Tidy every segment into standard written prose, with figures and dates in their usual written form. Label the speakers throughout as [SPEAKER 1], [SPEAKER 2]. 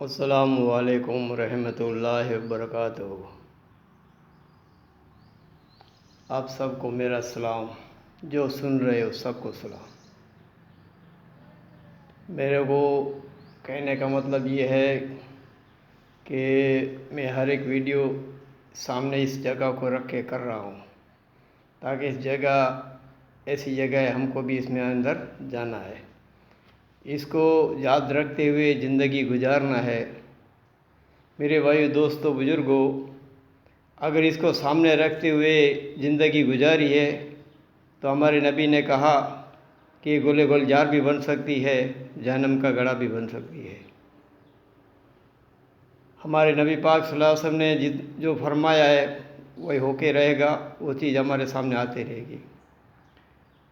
[SPEAKER 1] السلام علیکم ورحمۃ اللہ وبرکاتہ۔ آپ سب کو میرا سلام، جو سن رہے ہو سب کو سلام۔ میرے کو کہنے کا مطلب یہ ہے کہ میں ہر ایک ویڈیو سامنے اس جگہ کو رکھ کے کر رہا ہوں، تاکہ اس جگہ ایسی جگہ ہے، ہم کو بھی اس میں اندر جانا ہے، اس کو یاد رکھتے ہوئے زندگی گزارنا ہے۔ میرے بھائیو، دوستو، بزرگوں، اگر اس کو سامنے رکھتے ہوئے زندگی گزاری ہے تو ہمارے نبی نے کہا کہ گل گلزار بھی بن سکتی ہے، جہنم کا گڑھا بھی بن سکتی ہے۔ ہمارے نبی پاک صلی اللہ علیہ وسلم نے جو فرمایا ہے وہی ہو کے رہے گا، وہ چیز ہمارے سامنے آتے رہے گی۔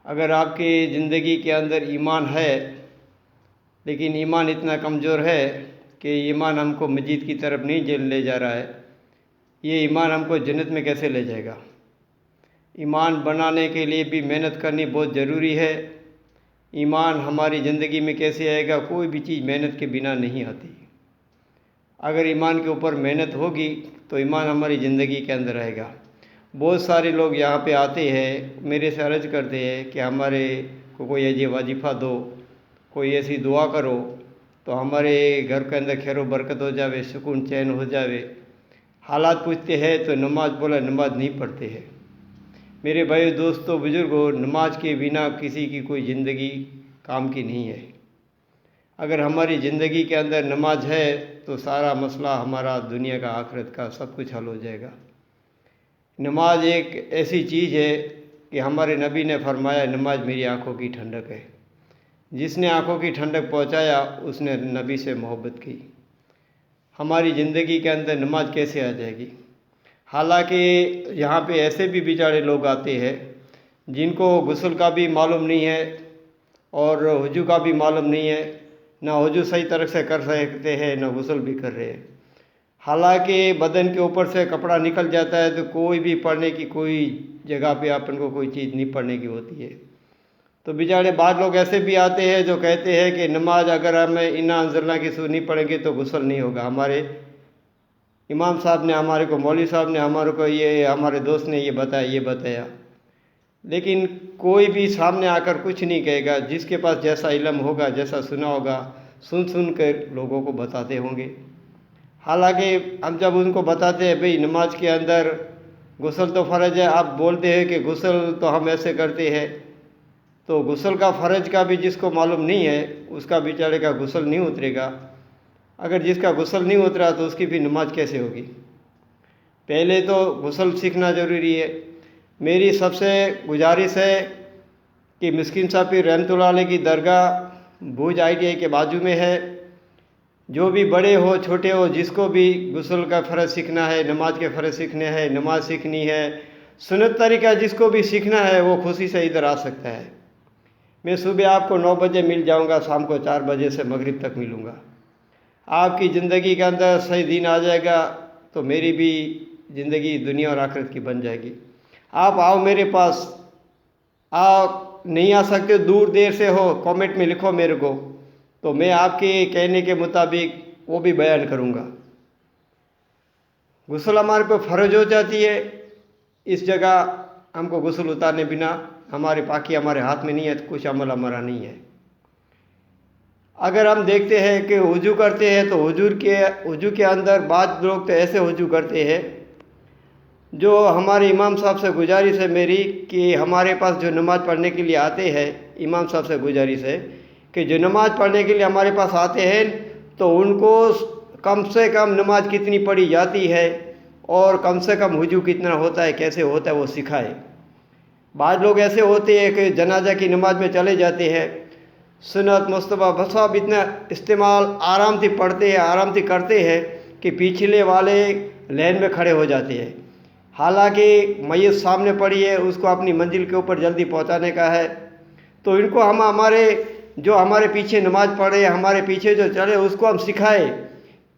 [SPEAKER 1] اگر آپ کی زندگی کے اندر ایمان ہے، لیکن ایمان اتنا کمزور ہے کہ ایمان ہم کو مسجد کی طرف نہیں لے جا رہا ہے، یہ ایمان ہم کو جنت میں کیسے لے جائے گا؟ ایمان بنانے کے لیے بھی محنت کرنی بہت ضروری ہے۔ ایمان ہماری زندگی میں کیسے آئے گا؟ کوئی بھی چیز محنت کے بنا نہیں آتی۔ اگر ایمان کے اوپر محنت ہوگی تو ایمان ہماری زندگی کے اندر آئے گا۔ بہت سارے لوگ یہاں پہ آتے ہیں، میرے سے عرض کرتے ہیں کہ ہمارے کو کوئی ایسی وظیفہ دو، کوئی ایسی دعا کرو تو ہمارے گھر کے اندر خیر و برکت ہو جاوے، سکون چین ہو جاوے۔ حالات پوچھتے ہیں تو نماز بولا، نماز نہیں پڑھتے ہیں۔ میرے بھائی، دوستو، بزرگوں، نماز کے بنا کسی کی کوئی زندگی کام کی نہیں ہے۔ اگر ہماری زندگی کے اندر نماز ہے تو سارا مسئلہ ہمارا دنیا کا آخرت کا سب کچھ حل ہو جائے گا۔ نماز ایک ایسی چیز ہے کہ ہمارے نبی نے فرمایا، نماز میری آنکھوں کی ٹھنڈک ہے۔ جس نے آنکھوں کی ٹھنڈک پہنچایا اس نے نبی سے محبت کی۔ ہماری زندگی کے اندر نماز کیسے آ جائے گی؟ حالانکہ یہاں پہ ایسے بھی بیچارے لوگ آتے ہیں جن کو غسل کا بھی معلوم نہیں ہے اور وضو کا بھی معلوم نہیں ہے، نہ وضو صحیح طرح سے کر سکتے ہیں، نہ غسل بھی کر رہے ہیں۔ حالانکہ بدن کے اوپر سے کپڑا نکل جاتا ہے تو کوئی بھی پڑھنے کی کوئی جگہ پہ اپن کو کوئی چیز نہیں پڑھنے کی ہوتی ہے۔ تو بیچارے بعض لوگ ایسے بھی آتے ہیں جو کہتے ہیں کہ نماز اگر ہمیں انا انزلنا کی سورت نہیں پڑھیں گے تو غسل نہیں ہوگا۔ ہمارے امام صاحب نے ہمارے کو، مولوی صاحب نے ہمارے کو، یہ ہمارے دوست نے یہ بتایا، لیکن کوئی بھی سامنے آ کر کچھ نہیں کہے گا۔ جس کے پاس جیسا علم ہوگا، جیسا سنا ہوگا، سن کر لوگوں کو بتاتے ہوں گے۔ حالانکہ ہم جب ان کو بتاتے ہیں بھئی نماز کے اندر غسل تو فرض ہے، آپ بولتے ہیں کہ غسل تو ہم ایسے کرتے ہیں، تو غسل کا فرض کا بھی جس کو معلوم نہیں ہے اس کا بیچارے کا غسل نہیں اترے گا۔ اگر جس کا غسل نہیں اترا تو اس کی بھی نماز کیسے ہوگی؟ پہلے تو غسل سیکھنا ضروری ہے۔ میری سب سے گزارش ہے کہ مسکین صاحب پیر رحمۃ اللہ علیہ کی درگاہ بھوج ITI کے بازو میں ہے۔ جو بھی بڑے ہو چھوٹے ہو، جس کو بھی غسل کا فرض سیکھنا ہے، نماز کے فرض سیکھنے ہیں، نماز سیکھنی ہے، سنت طریقہ جس کو بھی سیکھنا ہے وہ خوشی سے ادھر آ سکتا ہے۔ میں صبح آپ کو 9 بجے مل جاؤں گا، شام کو 4 بجے سے مغرب تک ملوں گا۔ آپ کی زندگی کے اندر صحیح دین آ جائے گا تو میری بھی زندگی دنیا اور آخرت کی بن جائے گی۔ آپ آؤ میرے پاس، آپ نہیں آ سکتے، دور دیر سے ہو، کامنٹ میں لکھو میرے کو، تو میں آپ کے کہنے کے مطابق وہ بھی بیان کروں گا۔ غسل ہمارے پہ فرض ہو جاتی ہے، اس جگہ ہم کو غسل اتارنے بنا ہمارے پاکی ہمارے ہاتھ میں نہیں ہے، کچھ عمل ہمارا نہیں ہے۔ اگر ہم دیکھتے ہیں کہ وضو کرتے ہیں تو وضو کے اندر بعض لوگ تو ایسے وضو کرتے ہیں، جو ہمارے امام صاحب سے گزارش ہے میری کہ ہمارے پاس جو نماز پڑھنے کے لیے آتے ہیں، امام صاحب سے گزارش ہے کہ جو نماز پڑھنے کے لیے ہمارے پاس آتے ہیں تو ان کو کم سے کم نماز کتنی پڑھی جاتی ہے اور کم سے کم وضو کتنا ہوتا ہے، کیسے ہوتا ہے، وہ سکھائے۔ بعض لوگ ایسے ہوتے ہیں کہ جنازہ کی نماز میں چلے جاتے ہیں، سنت مصطبہ بس آپ اتنا استعمال آرام سے پڑھتے ہیں، آرام سے کرتے ہیں کہ پیچھلے والے لائن میں کھڑے ہو جاتے ہیں۔ حالانکہ میت سامنے پڑی ہے، اس کو اپنی منزل کے اوپر جلدی پہنچانے کا ہے، تو ان کو ہم ہمارے پیچھے نماز پڑھے، ہمارے پیچھے جو چلے، اس کو ہم سکھائے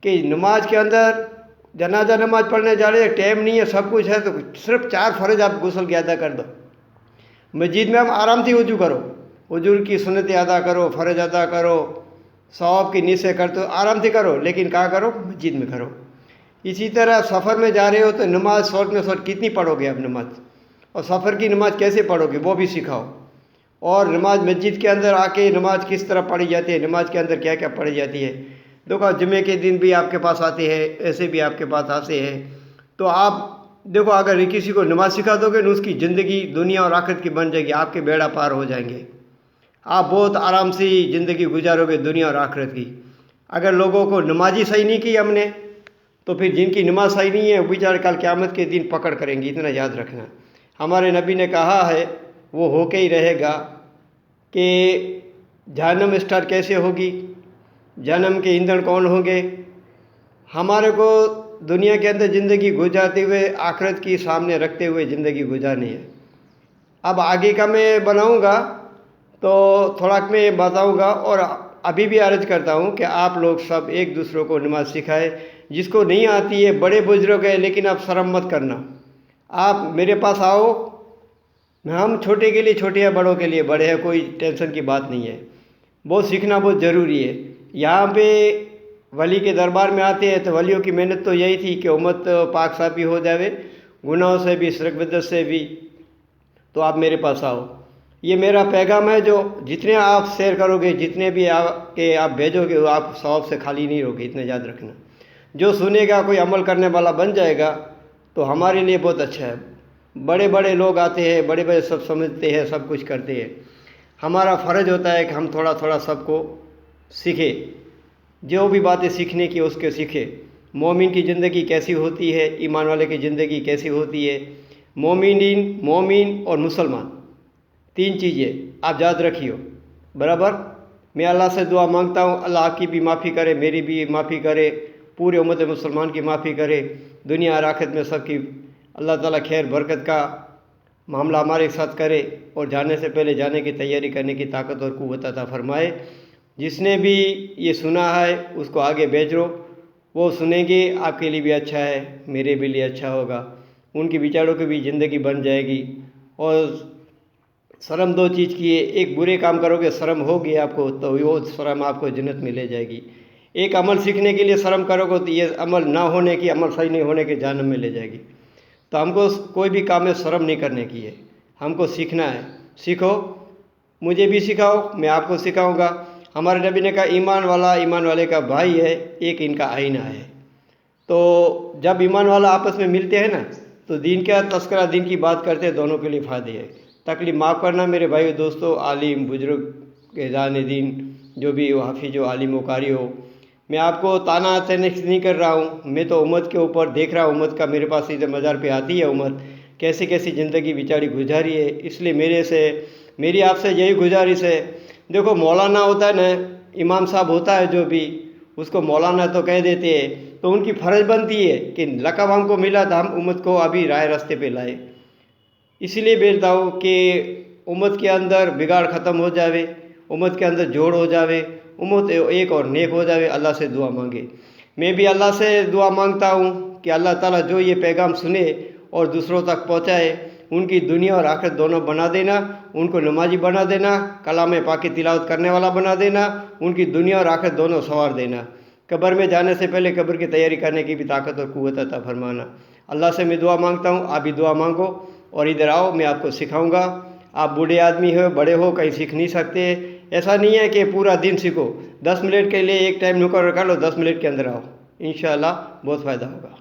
[SPEAKER 1] کہ نماز کے اندر جنازہ نماز پڑھنے جا رہے ہیں، ٹائم نہیں ہے، سب کچھ ہے، تو صرف 4 فرض آپ غسل کے ادا کر دو۔ مسجد میں ہم آرام سے وضو کرو، وضو کی سنتیں ادا کرو، فرض ادا کرو، सवाब की नीयत से करते हो आराम से करो, लेकिन कहाँ करो? मस्जिद में करो। इसी तरह सफ़र में जा रहे हो तो नमाज शॉर्ट में शॉर्ट कितनी पढ़ोगे आप नमाज, और सफ़र की नमाज कैसे पढ़ोगे वो भी सिखाओ। और नमाज मस्जिद के अंदर आके नमाज किस तरह पढ़ी जाती है, नमाज के अंदर क्या क्या पढ़ी जाती है। देखो जुमे के दिन भी आपके पास आते हैं, ऐसे भी आपके पास आते हैं। तो आप देखो अगर किसी को नमाज सिखा दोगे ना, उसकी ज़िंदगी दुनिया और आखिरत की बन जाएगी, आपके बेड़ा पार हो जाएंगे, आप बहुत आराम से ज़िंदगी गुजारोगे दुनिया और आखिरत की। अगर लोगों को नमाजी सही नहीं की हमने, तो फिर जिनकी नमाज सही नहीं है वो बेचारे कल क़यामत के दिन पकड़ करेंगे, इतना याद रखना। हमारे नबी ने कहा है वो होके ही रहेगा कि जहन्नम स्टार्ट कैसे होगी, जहन्नम के ईंधन कौन होंगे। हमारे को दुनिया के अंदर ज़िंदगी गुजारते हुए आखिरत की सामने रखते हुए ज़िंदगी गुजारनी है। अब आगे का मैं बनाऊंगा तो थोड़ा मैं बताऊंगा, और अभी भी अर्ज करता हूं कि आप लोग सब एक दूसरों को नमाज सिखाए। जिसको नहीं आती है, बड़े बुजुर्ग है, लेकिन आप शर्म मत करना, आप मेरे पास आओ, हम छोटे के लिए छोटे हैं, बड़ों के लिए बड़े हैं, कोई टेंशन की बात नहीं है। बहुत सीखना बहुत ज़रूरी है। यहाँ पे वली के दरबार में आते हैं तो वलियों की मेहनत तो यही थी कि उम्मत पाक साफ़ी हो जावे, गुनाहों से भी, शिरक बिदअत से भी। तो आप मेरे पास आओ, ये मेरा पैगाम है। जो जितने आप शेयर करोगे, जितने भी आप भेजोगे, वो आप सवाब से खाली नहीं रहोगे, इतना याद रखना। जो सुनेगा कोई अमल करने वाला बन जाएगा तो हमारे लिए बहुत अच्छा है। बड़े बड़े लोग आते हैं, बड़े बड़े सब समझते हैं, सब कुछ करते हैं। हमारा फ़र्ज होता है कि हम थोड़ा थोड़ा सबको सीखे, जो भी बातें सीखने की उसके सीखे। मोमिन की ज़िंदगी कैसी होती है, ईमान वाले की ज़िंदगी कैसी होती है। मोमिन और मुसलमान, तीन चीज़ें आप याद रखियो बराबर। मैं अल्लाह से दुआ मांगता हूँ, अल्लाह आपकी भी माफ़ी करे, मेरी भी माफ़ी करे, पूरे उम्मत मुसलमान की माफ़ी करे, दुनिया और आखिरत में सबकी अल्लाह ताला खैर बरकत का मामला हमारे साथ करे, और जाने से पहले जाने की तैयारी करने की ताकत और क़ुव्वत अता फरमाए। जिसने भी ये सुना है उसको आगे भेजो, वो सुनेंगे, आपके लिए भी अच्छा है, मेरे भी लिए अच्छा होगा, उनकी विचारों की भी ज़िंदगी बन जाएगी। और शर्म दो चीज़ की है, एक बुरे काम करोगे शर्म होगी आपको, तो वो शर्म आपको जन्नत में ले जाएगी। एक अमल सीखने के लिए शर्म करोगे तो ये अमल ना होने की, अमल सही नहीं होने के जहन्नम में ले जाएगी। तो हमको कोई भी काम में शर्म नहीं करने की है, हमको सीखना है। सीखो, मुझे भी सिखाओ, मैं आपको सिखाऊंगा। हमारे नबी ने कहा ईमान वाले का भाई है, एक इनका आईना है। तो जब ईमान वाला आपस में मिलते हैं ना, तो दीन का तस्करा, दीन की बात करते हैं, दोनों के लिए फ़ायदे है। तकलीफ माफ़ करना मेरे भाई दोस्तों, आलिम बुजुर्ग के जाने दीन जो भी हो, हाफिज हो, आलिम हो, कारी हो। मैं आपको ताना नहीं कर रहा हूँ, मैं तो उम्मत के ऊपर देख रहा हूँ, उम्मत का मेरे पास सीधे मज़ार पे आती है उम्मत, कैसी कैसी ज़िंदगी बेचारी गुजारी है। इसलिए मेरी आपसे यही गुजारिश है। देखो मौलाना होता है ना, इमाम साहब होता है जो भी, उसको मौलाना तो कह देते हैं, तो उनकी फ़र्ज बनती है कि लक़ब हमको मिला था, हम उम्मत को अभी राह रास्ते पे लाए। इसलिए बोलता हूँ कि उम्मत के अंदर बिगाड़ ख़त्म हो जावे, उम्मत के अंदर जोड़ हो जावे, उम्मत एक और नेक हो जावे। अल्लाह से दुआ मांगे। मैं भी अल्लाह से दुआ मांगता हूँ कि अल्लाह ताला जो ये पैगाम सुने और दूसरों तक पहुँचाए, उनकी दुनिया और आखिरत दोनों बना देना, उनको नमाजी बना देना, कलाम पाक की तिलावत करने वाला बना देना, उनकी दुनिया और आखिरत दोनों संवार देना। कब्र में जाने से पहले कब्र की तैयारी करने की भी ताकत और क़ुव्वत अता फरमाना। अल्लाह से मैं दुआ मांगता हूँ, आप भी दुआ मांगो और इधर आओ, मैं आपको सिखाऊंगा। आप बूढ़े आदमी हो, बड़े हो, कहीं सीख नहीं सकते। ऐसा नहीं है कि पूरा दिन सीखो, 10 मिनट के लिए एक टाइम मुकर कर लो, 10 मिनट के अंदर आओ, इंशाअल्लाह बहुत फ़ायदा होगा।